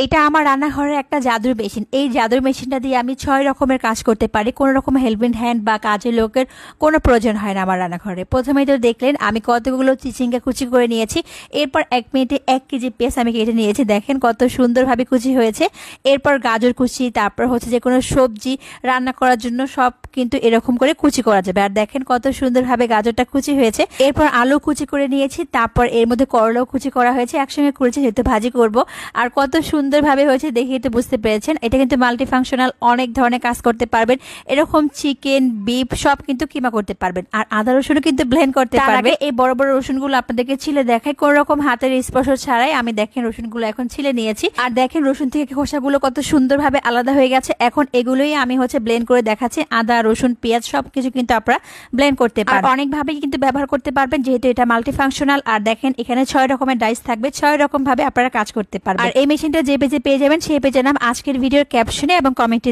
এইটা আমার রান্নাঘরের একটা জাদুর মেশিন। এই জাদুর মেশিনটা দিয়ে আমি 6 রকমের কাজ করতে পারি। কোনো রকম হেল্পিং হ্যান্ড বা কাজের লোকের কোনো প্রয়োজন হয় না আমার রান্নাঘরে। প্রথমেই তো দেখলেন আমি কতগুলো চিচিঙ্গা কুচি করে নিয়েছি। এরপর 1 মিনিটে 1 কেজি পেঁয়াজ আমি কেটে নিয়েছি। দেখেন কত সুন্দরভাবে কুচি হয়েছে। এরপর গাজর কুচি, তারপর হচ্ছে যে কোনো সবজি রান্না করার জন্য সব কিন্তু এরকম করে কুচি করা যাবে। আর দেখেন কত সুন্দরভাবে গাজরটা কুচি হয়েছে। এরপর আলু কুচি করে নিয়েছি, তারপর এর মধ্যে করলাও কুচি করা হয়েছে, একসঙ্গে করেছি যেহেতু ভাজি করব। আর কত সুন্দরভাবে হয়েছে দেখেই তো বুঝতে পেরেছেন। এটা কিন্তু মাল্টি ফাংশনাল, অনেক ধরনের কাজ করতে পারবেন। এরকম চিকেন, বিফ সব কিন্তু কিমা করতে পারবেন। আর আদা রসুনও কিন্তু ব্লেন্ড করতে পারবেন। এই বড় বড় রসুনগুলো আপনাদেরকে ছিলে দেখায়, কোন রকম হাতের স্পর্শ ছাড়াই আমি দেখেন রসুনগুলো এখন ছিলে নিয়েছি। আর দেখেন রসুন থেকে খোসাগুলো কত সুন্দরভাবে আলাদা হয়ে গেছে। এখন এগুলোই আমি হচ্ছে ব্লেন্ড করে দেখাচ্ছি। আদা, রসুন, পেঁয়াজ সবকিছু কিন্তু আপনারা ব্লেন্ড করতে পারবেন। অনেকভাবে কিন্তু ব্যবহার করতে পারবেন যেহেতু এটা মাল্টি ফাংশনাল। আর দেখেন এখানে 6 রকমের ডাইস থাকবে, 6 রকম ভাবে আপনারা কাজ করতে পারবেন। আর এই মেশিনটা যে পেজে পেয়ে যাবেন সেই পেজের নাম আজকের ভিডিওর ক্যাপশনে এবং কমেন্টে